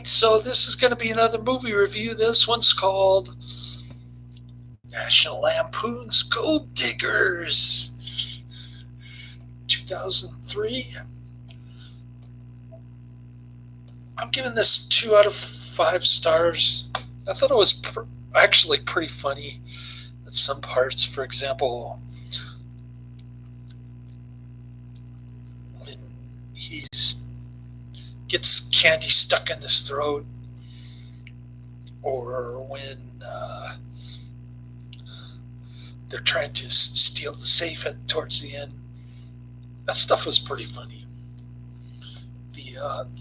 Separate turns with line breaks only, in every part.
So this is going to be another movie review. This one's called National Lampoon's Gold Diggers, 2003. I'm giving this 2 out of 5 stars. I thought it was actually pretty funny at some parts. For example, when he gets candy stuck in his throat, or when they're trying to steal the safe towards the end. That stuff was pretty funny.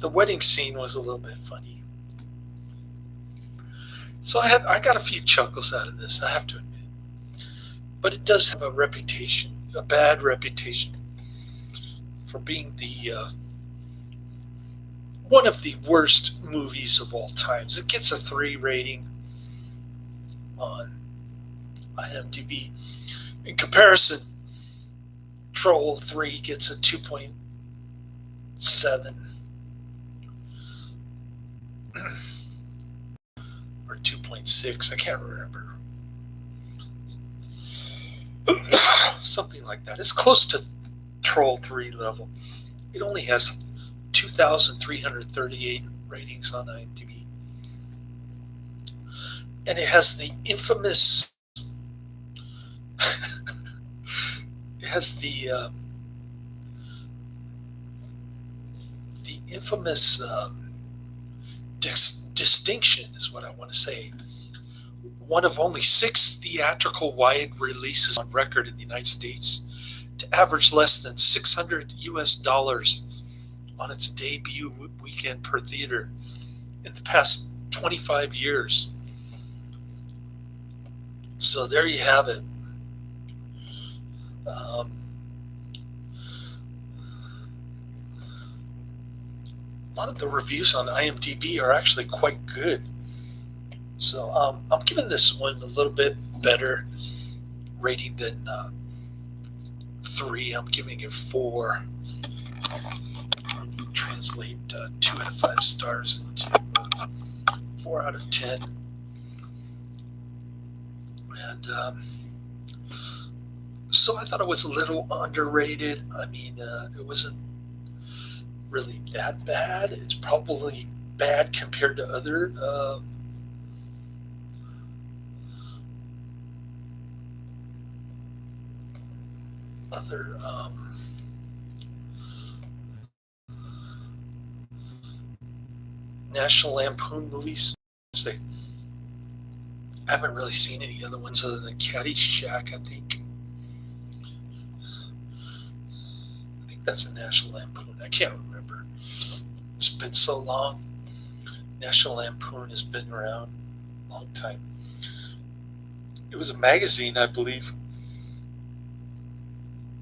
The wedding scene was a little bit funny. So I got a few chuckles out of this, I have to admit. But it does have a bad reputation, for being the one of the worst movies of all times. It gets a 3 rating on IMDb. In comparison, Troll 3 gets a 2.7 or 2.6. I can't remember. Something like that. It's close to Troll 3 level. It only has 2,338 ratings on IMDb. And it has the infamous it has the infamous distinction, is what I want to say. One of only 6 theatrical wide releases on record in the United States to average less than $600 on its debut weekend per theater in the past 25 years. So there you have it. A lot of the reviews on IMDb are actually quite good. So I'm giving this one a little bit better rating than 3. I'm giving it 4. Translate 2 out of 5 stars into 4 out of 10. And so I thought it was a little underrated. I mean, it wasn't really that bad. It's probably bad compared to other National Lampoon movies. I haven't really seen any other ones other than Caddyshack, I think. That's a National Lampoon. I can't remember. It's been so long. National Lampoon has been around a long time. It was a magazine, I believe.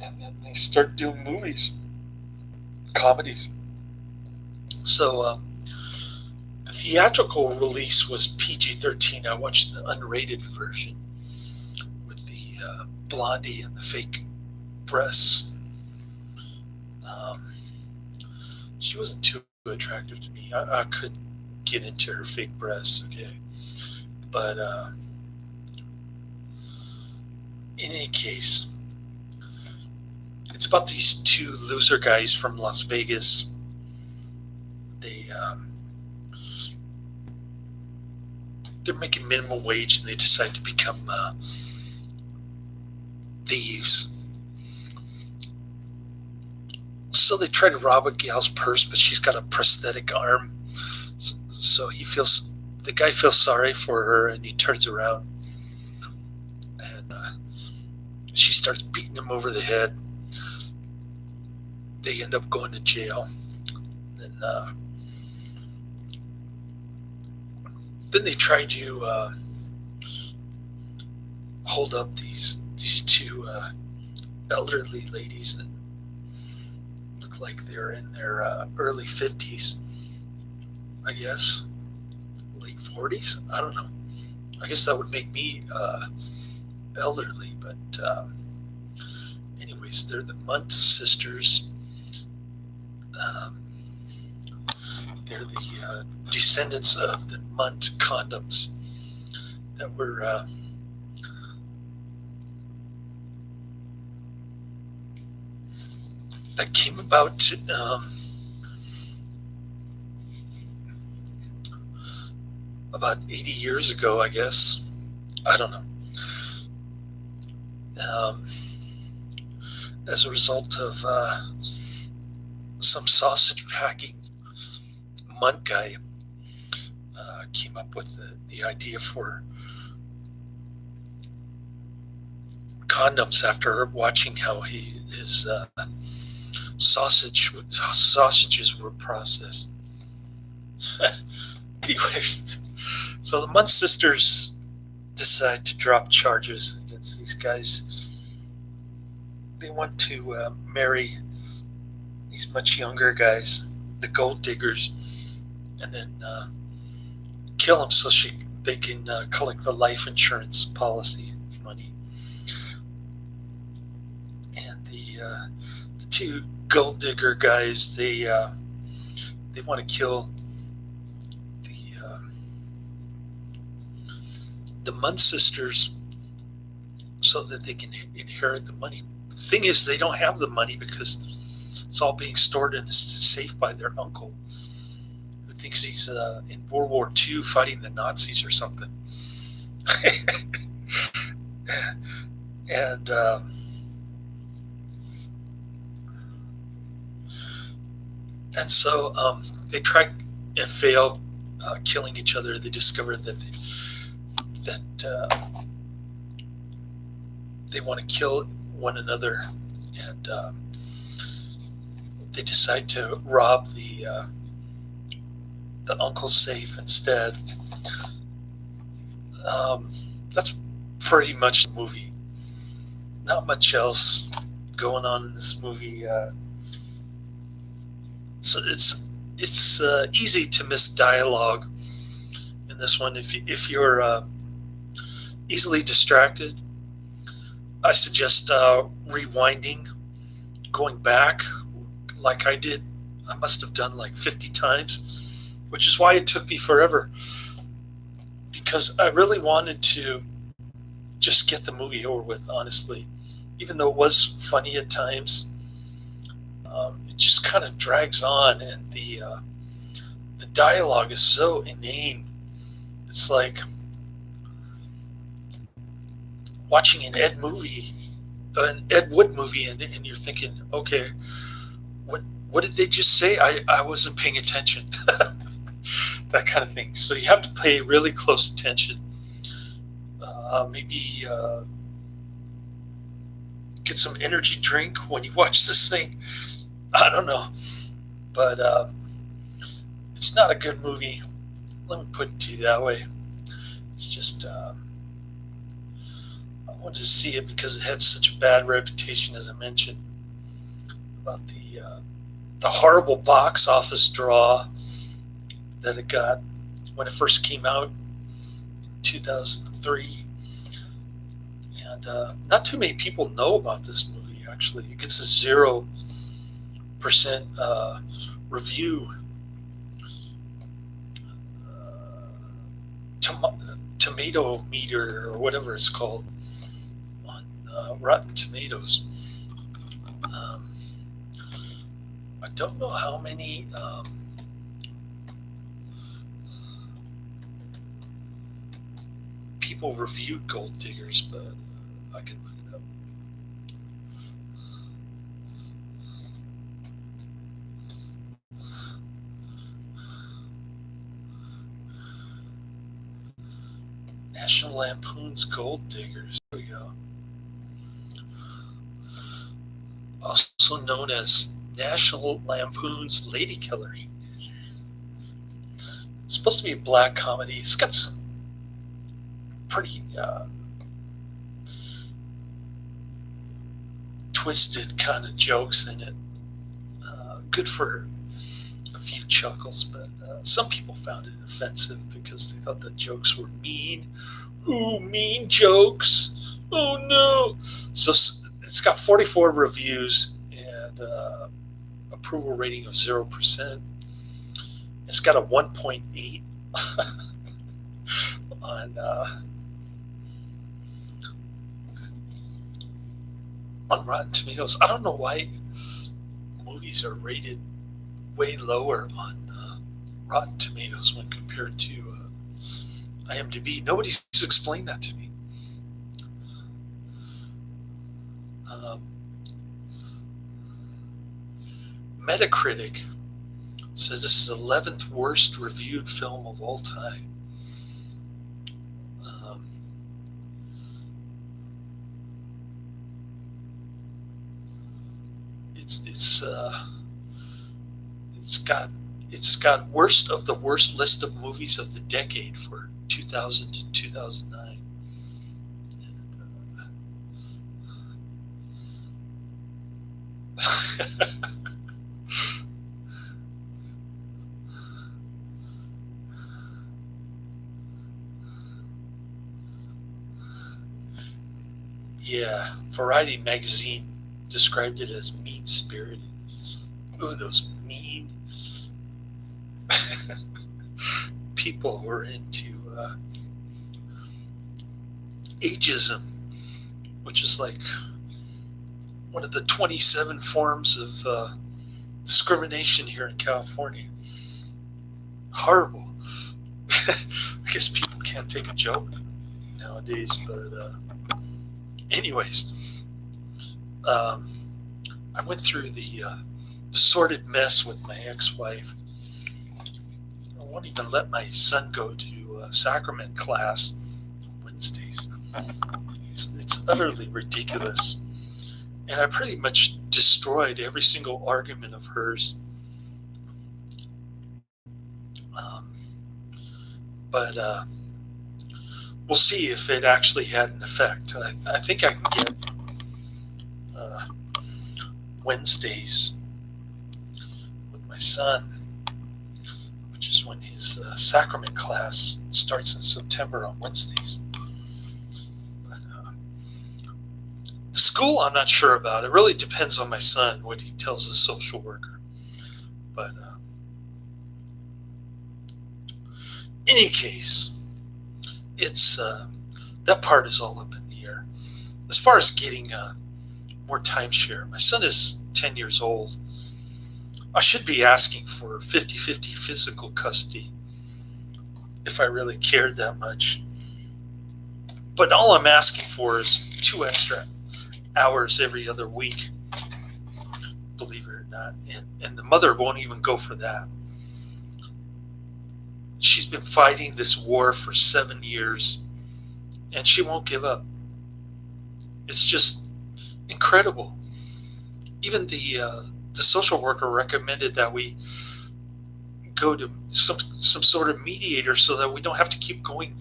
And then they started doing movies, comedies. So the theatrical release was PG-13. I watched the unrated version with the Blondie and the fake breasts. She wasn't too attractive to me. I could get into her fake breasts, okay. But in any case, it's about these 2 loser guys from Las Vegas. They're making minimum wage, and they decide to become thieves. So they try to rob a gal's purse, but she's got a prosthetic arm. So the guy feels sorry for her, and he turns around, and she starts beating him over the head. They end up going to jail. Then they try to hold up these 2 elderly ladies that look like they're in their early 50s, I guess, late 40s. I don't know. I guess that would make me elderly, but anyways, they're the Muntz sisters. They're the descendants of the Munt condoms that were that came about about 80 years ago, I guess. I don't know. As a result of some sausage packing Munt guy came up with the idea for condoms after watching how his sausages were processed. Anyways, so the Munt sisters decide to drop charges against these guys. They want to marry these much younger guys, the gold diggers, and then kill them so they can collect the life insurance policy money. And the two gold digger guys, they want to kill the Munt sisters so that they can inherit the money. The thing is, they don't have the money because it's all being stored in a safe by their uncle, who thinks he's in World War II fighting the Nazis or something. And so they try and fail killing each other. They discover that they want to kill one another, and they decide to rob the uncle's safe instead. That's pretty much the movie. Not much else going on in this movie. So it's easy to miss dialogue in this one. If you're easily distracted, I suggest rewinding, going back like I did. I must have done like 50 times, which is why it took me forever, because I really wanted to just get the movie over with, honestly. Even though it was funny at times, it just kind of drags on, and the dialogue is so inane. It's like watching an Ed Wood movie, and you're thinking, okay, what did they just say? I wasn't paying attention. That kind of thing. So you have to pay really close attention. Maybe get some energy drink when you watch this thing. I don't know, but it's not a good movie. Let me put it to you that way. It's just I wanted to see it because it had such a bad reputation, as I mentioned, about the horrible box office draw that it got when it first came out in 2003. And not too many people know about this movie, actually. It gets a 0% review. Tomato meter, or whatever it's called, on Rotten Tomatoes. I don't know how many people reviewed Gold Diggers, but I can look it up. National Lampoon's Gold Diggers. There we go. Also known as National Lampoon's Lady Killers. It's supposed to be a black comedy. It's got some pretty twisted kind of jokes in it. Good for a few chuckles, but some people found it offensive because they thought the jokes were mean. Ooh, mean jokes. Oh no. So it's got 44 reviews and approval rating of 0%. It's got a 1.8 on Rotten Tomatoes. I don't know why movies are rated way lower on Rotten Tomatoes when compared to IMDb. Nobody's explained that to me. Metacritic says this is the 11th worst reviewed film of all time. It's got worst of the worst list of movies of the decade for 2000 to 2009. Yeah, Variety magazine described it as mean-spirited. Ooh, those mean people who are into ageism, which is like one of the 27 forms of discrimination here in California. Horrible. I guess people can't take a joke nowadays, but anyways, I went through the sordid mess with my ex-wife. I won't even let my son go to sacrament class on Wednesdays. It's utterly ridiculous. And I pretty much destroyed every single argument of hers. But we'll see if it actually had an effect. I think I can get Wednesdays with my son, which is when his sacrament class starts in September on Wednesdays. But the school, I'm not sure about. It really depends on my son, what he tells the social worker. But any case, it's that part is all up in the air. As far as getting more timeshare, my son is 10 years old. I should be asking for 50-50 physical custody if I really cared that much. But all I'm asking for is 2 extra hours every other week, believe it or not. And the mother won't even go for that. She's been fighting this war for 7 years, and she won't give up. It's just incredible. Even the social worker recommended that we go to some sort of mediator so that we don't have to keep going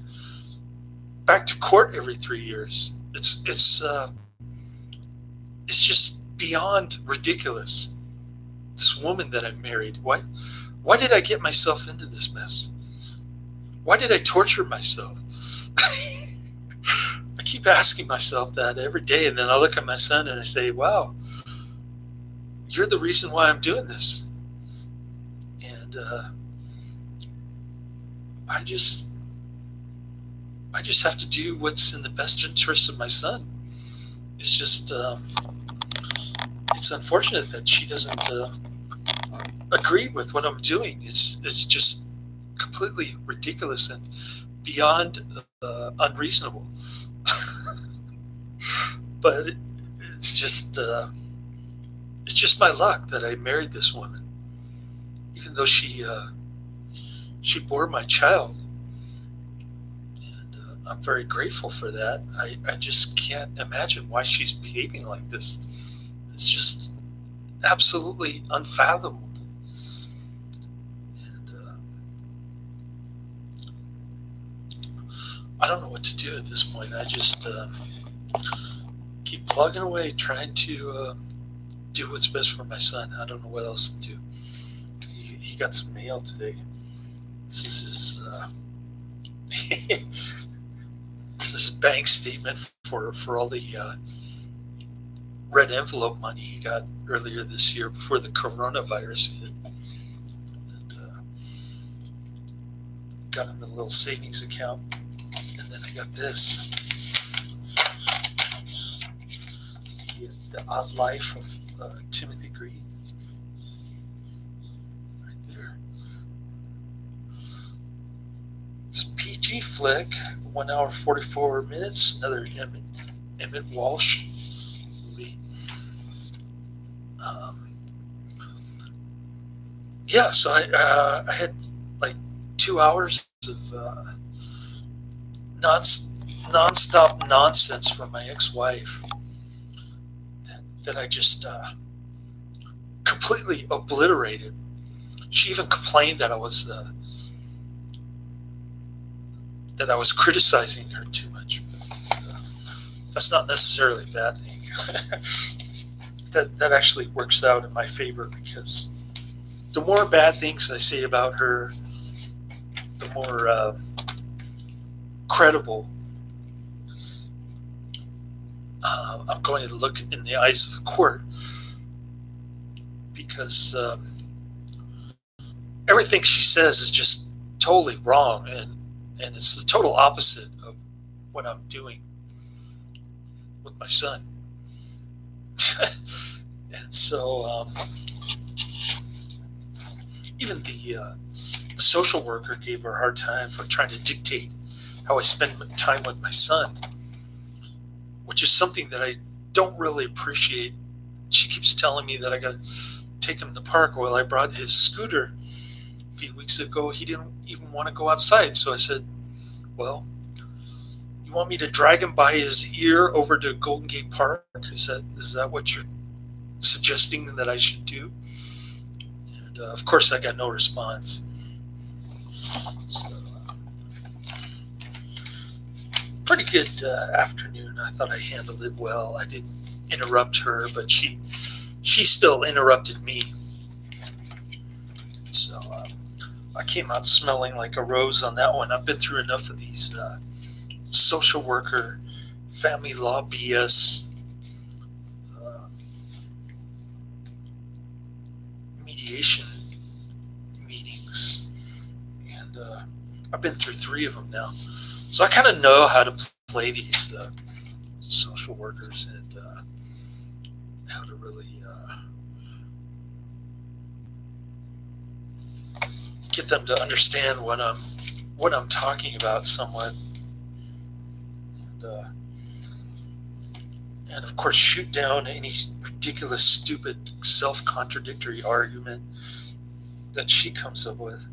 back to court every 3 years. It's just beyond ridiculous. This woman that I married, why did I get myself into this mess? Why did I torture myself? I keep asking myself that every day, and then I look at my son and I say, wow, you're the reason why I'm doing this. And I just have to do what's in the best interest of my son. It's just it's unfortunate that she doesn't agree with what I'm doing. It's just completely ridiculous and beyond unreasonable. But it's just my luck that I married this woman, even though she bore my child, and I'm very grateful for that. I just can't imagine why she's behaving like this. It's just absolutely unfathomable. And I don't know what to do at this point. I just keep plugging away, trying to do what's best for my son. I don't know what else to do. He got some mail today. This is his this is a bank statement for all the red envelope money he got earlier this year before the coronavirus hit. And, got him a little savings account, and then I got this. The Odd Life of Timothy Green, right there. It's a PG flick, 1 hour 44 minutes. Another Emmett Walsh movie. Yeah, so I had like 2 hours of non-stop nonsense from my ex-wife that I just completely obliterated. She even complained that I was criticizing her too much. But, that's not necessarily a bad thing. that actually works out in my favor, because the more bad things I say about her, the more credible I'm going to look in the eyes of the court, because everything she says is just totally wrong, and it's the total opposite of what I'm doing with my son. And so even the social worker gave her a hard time for trying to dictate how I spend time with my son, which is something that I don't really appreciate. She keeps telling me that I got to take him to the park. Well, I brought his scooter a few weeks ago. He didn't even want to go outside. So I said, well, you want me to drag him by his ear over to Golden Gate Park? Is that what you're suggesting that I should do? And of course, I got no response. So, pretty good afternoon. I thought I handled it well. I didn't interrupt her, but she still interrupted me. So I came out smelling like a rose on that one. I've been through enough of these social worker, family law BS, mediation meetings, and I've been through 3 of them now. So I kind of know how to play these social workers, and how to really get them to understand what I'm talking about somewhat, and of course shoot down any ridiculous, stupid, self-contradictory argument that she comes up with.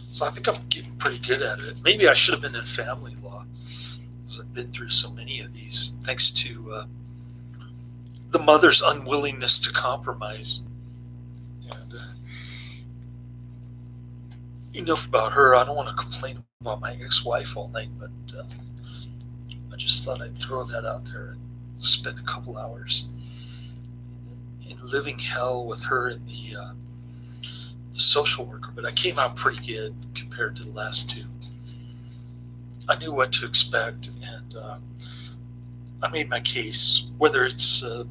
So I think I'm getting pretty good at it. Maybe I should have been in family law, because I've been through so many of these, thanks to the mother's unwillingness to compromise. And enough about her. I don't want to complain about my ex-wife all night, but I just thought I'd throw that out there and spend a couple hours in living hell with her and the social worker. But I came out pretty good compared to the last 2. I knew what to expect, and I made my case. Whether it's a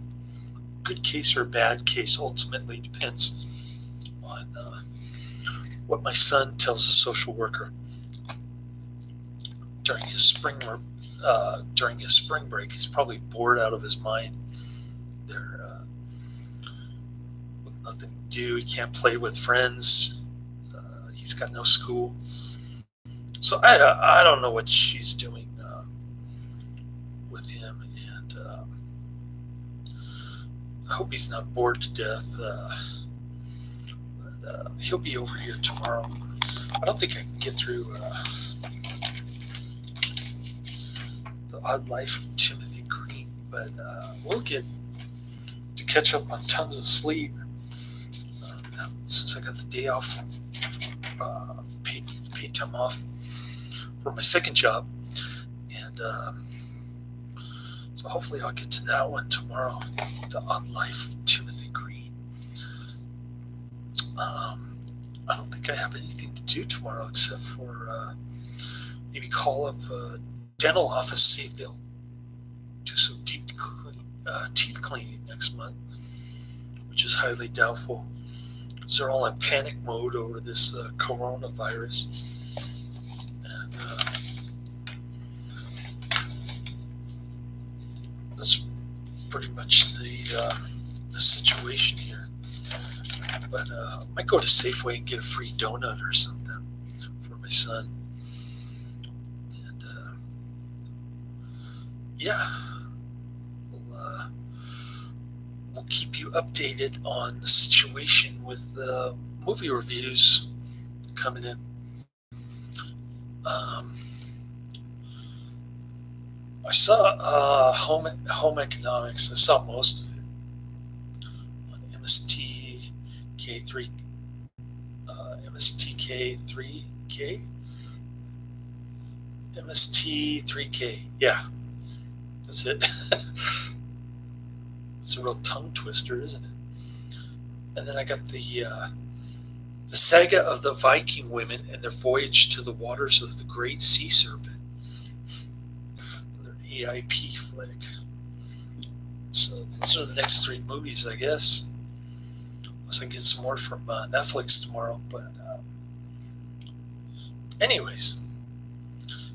good case or a bad case ultimately depends on what my son tells the social worker during his spring break. He's probably bored out of his mind there, with nothing to do. He can't play with friends. He's got no school. So I don't know what she's doing with him, and I hope he's not bored to death. But he'll be over here tomorrow. I don't think I can get through The Odd Life of Timothy Green, but we'll get to catch up on tons of sleep since I got the day off, paid time off for my second job, and so hopefully I'll get to that one tomorrow. The Odd Life of Timothy Green. I don't think I have anything to do tomorrow except for maybe call up a dental office, see if they'll do some teeth cleaning next month, which is highly doubtful. They're all in panic mode over this coronavirus. And that's pretty much the situation here. But I might go to Safeway and get a free donut or something for my son. And yeah, we'll keep you updated on the situation with the movie reviews coming in. I saw home economics. I saw most of it on MSTK3, MSTK3K, MST3K. Yeah, that's it. It's a real tongue twister, isn't it? And then I got the saga of the Viking women and their voyage to the waters of the Great Sea Serpent. Another AIP flick. So these are the next 3 movies, I guess. Unless I get some more from Netflix tomorrow. But anyways,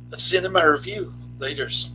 that's the end of my review. Laters.